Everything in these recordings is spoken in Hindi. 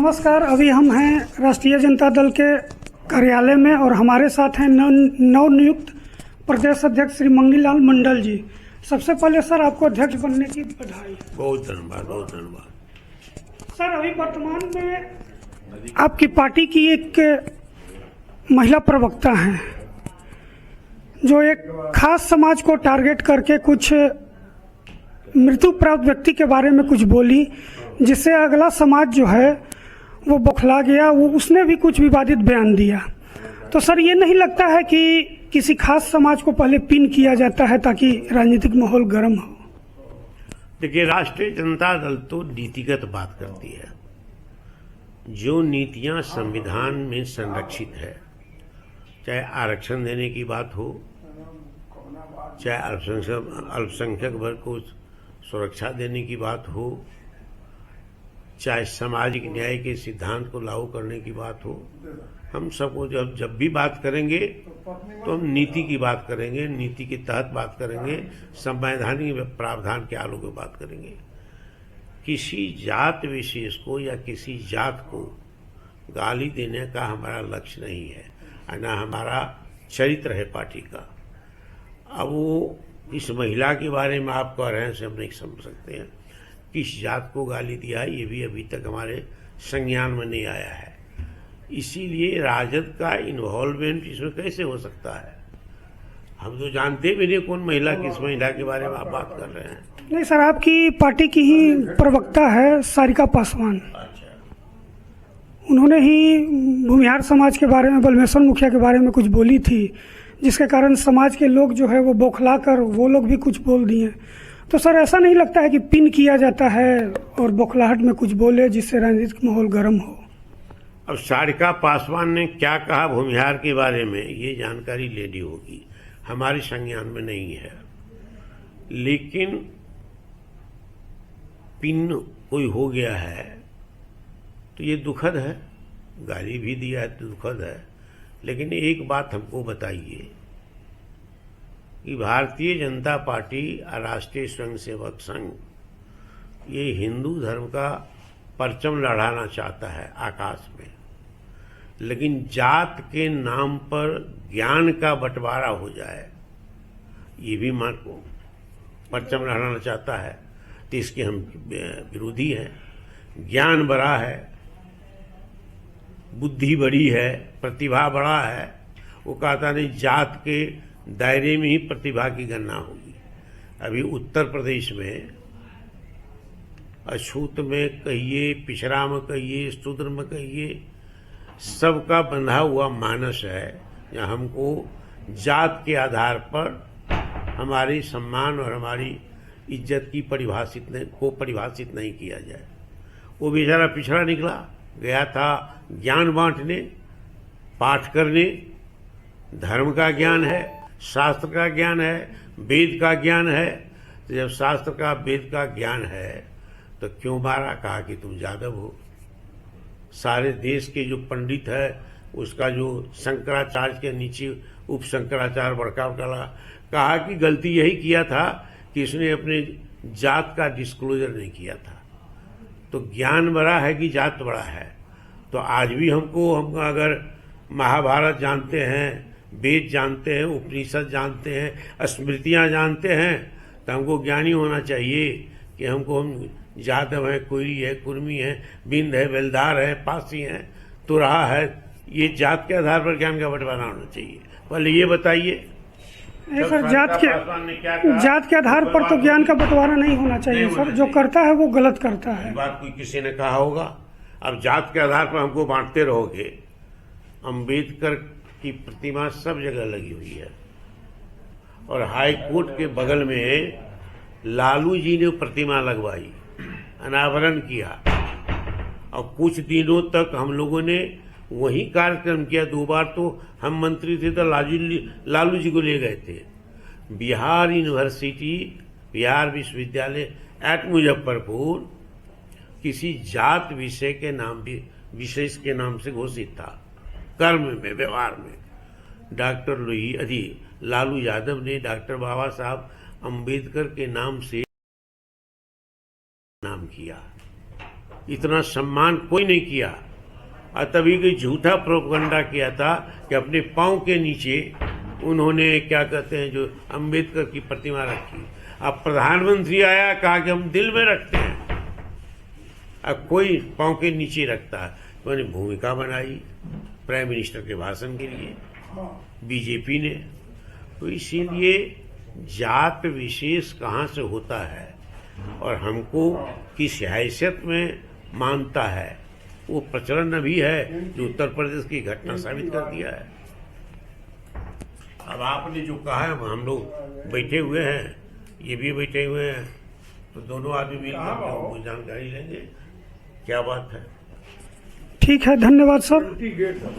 नमस्कार। अभी हम हैं राष्ट्रीय जनता दल के कार्यालय में और हमारे साथ हैं नवनियुक्त प्रदेश अध्यक्ष श्री मंगीलाल मंडल जी। सबसे पहले सर आपको अध्यक्ष बनने की बधाई। बहुत धन्यवाद, बहुत धन्यवाद। सर अभी वर्तमान में आपकी पार्टी की एक महिला प्रवक्ता हैं जो एक खास समाज को टारगेट करके कुछ मृत्यु प्राप्त व्यक्ति के बारे में कुछ बोली, जिससे अगला समाज जो है वो बौखला गया। वो उसने भी कुछ विवादित बयान दिया। तो सर ये नहीं लगता है कि किसी खास समाज को पहले पिन किया जाता है ताकि राजनीतिक माहौल गर्म हो? देखिए, राष्ट्रीय जनता दल तो नीतिगत बात करती है। जो नीतियां संविधान में संरक्षित है, चाहे आरक्षण देने की बात हो, चाहे अल्पसंख्यक वर्ग को सुरक्षा देने की बात हो, चाहे सामाजिक न्याय के सिद्धांत को लागू करने की बात हो, हम सबको जब भी बात करेंगे तो हम नीति की बात करेंगे, नीति के तहत बात करेंगे, संवैधानिक प्रावधान के आलोक में बात करेंगे। किसी जात विशेष को या किसी जात को गाली देने का हमारा लक्ष्य नहीं है, ना हमारा चरित्र है पार्टी का। अब वो इस महिला के बारे में आप कह रहे हैं, से हम नहीं समझ सकते हैं किस जात को गाली दिया है, ये भी अभी तक हमारे संज्ञान में नहीं आया है। इसीलिए राजद का इन्वॉल्वमेंट इसमें कैसे हो सकता है? हम तो जानते भी नहीं कौन महिला, किस महिला के बारे में आप बात कर रहे हैं। नहीं सर, आपकी पार्टी की ही प्रवक्ता है सारिका पासवान। अच्छा, उन्होंने ही भूमिहार समाज के बारे में, बलमेश्वर मुखिया के बारे में कुछ बोली थी, जिसके कारण समाज के लोग जो है वो बौखला कर वो लोग भी कुछ बोल दिए। तो सर ऐसा नहीं लगता है कि पिन किया जाता है और बौखलाहट में कुछ बोले जिससे राजनीतिक माहौल गर्म हो? अब सारिका पासवान ने क्या कहा भूमिहार के बारे में, ये जानकारी लेनी होगी, हमारे संज्ञान में नहीं है। लेकिन पिन कोई हो गया है तो ये दुखद है, गाली भी दिया है तो दुखद है। लेकिन एक बात हमको बताइए कि भारतीय जनता पार्टी और राष्ट्रीय स्वयंसेवक संघ ये हिंदू धर्म का परचम लहराना चाहता है आकाश में, लेकिन जात के नाम पर ज्ञान का बंटवारा हो जाए, ये भी मान को परचम लहराना चाहता है, तो इसके हम विरोधी हैं। ज्ञान बड़ा है, बुद्धि बड़ी है, प्रतिभा बड़ा है। वो कहता नहीं जात के दायरे में ही प्रतिभा की गणना होगी। अभी उत्तर प्रदेश में अछूत में कहिए, पिछड़ा में कहिए, शूद्र में कहिए, सबका बंधा हुआ मानस है जहाँ हमको जात के आधार पर हमारे सम्मान और हमारी इज्जत की परिभाषित नहीं किया जाए। वो बेचारा पिछड़ा निकला, गया था ज्ञान बांटने, पाठ करने। धर्म का ज्ञान है, शास्त्र का ज्ञान है, वेद का ज्ञान है। तो जब शास्त्र का वेद का ज्ञान है तो क्यों मारा? कहा कि तुम जादव हो। सारे देश के जो पंडित है, उसका जो शंकराचार्य के नीचे उप शंकराचार्य बड़का कहा कि गलती यही किया था कि इसने अपने जात का डिस्क्लोजर नहीं किया था। तो ज्ञान बड़ा है कि जात बड़ा है? तो आज भी हम अगर महाभारत जानते हैं, वेद जानते हैं, उपनिषद जानते हैं, स्मृतियां जानते हैं, तो हमको ज्ञानी होना चाहिए कि हम जादव हैं, कोयरी है, कुर्मी है, बिंद है, बेलदार है, पासी है, तुरहा है। ये जात के आधार पर ज्ञान का बंटवारा होना चाहिए। पहले ये बताइए सर, जात के आधार पर तो ज्ञान का बंटवारा नहीं होना चाहिए सर। जो करता है वो गलत करता है। बात कोई किसी ने कहा होगा? अब जात के आधार पर हमको बांटते रहोगे। अंबेडकर की प्रतिमा सब जगह लगी हुई है और हाई कोर्ट के बगल में लालू जी ने प्रतिमा लगवाई, अनावरण किया, और कुछ दिनों तक हम लोगों ने वही कार्यक्रम किया। 2 बार तो हम मंत्री थे तो लालू जी को ले गए थे। बिहार यूनिवर्सिटी, बिहार विश्वविद्यालय एट मुजफ्फरपुर किसी जात विषय के नाम भी विशेष के नाम से घोषित था। कर्म में, व्यवहार में लालू यादव ने डॉक्टर बाबा साहब अंबेडकर के नाम से नाम किया। इतना सम्मान कोई नहीं किया। और तभी कोई झूठा प्रोपगंडा किया था कि अपने पांव के नीचे उन्होंने क्या कहते हैं जो अंबेडकर की प्रतिमा रखी। अब प्रधानमंत्री आया, कहा कि हम दिल में रखते हैं। अब कोई पांव के नीचे रखता है। तो मैंने भूमिका बनाई प्राइम मिनिस्टर के भाषण के लिए बीजेपी ने। तो इसीलिए जात विशेष कहाँ से होता है और हमको किस हैसियत में मानता है, वो प्रचलन अभी है जो उत्तर प्रदेश की घटना साबित कर दिया है। अब आपने जो कहा है, हम लोग बैठे हुए हैं, ये भी बैठे हुए हैं, तो दोनों आदमी मिलकर जानकारी लेंगे क्या बात है। ठीक है, धन्यवाद सर।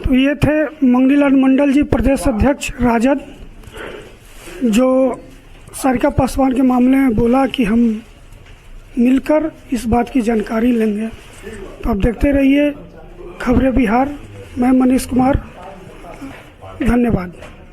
तो ये थे मंगनीलाल मंडल जी, प्रदेश अध्यक्ष राजद, जो सारिका पासवान के मामले में बोला कि हम मिलकर इस बात की जानकारी लेंगे। तो आप देखते रहिए खबरें बिहार। मैं मनीष कुमार, धन्यवाद।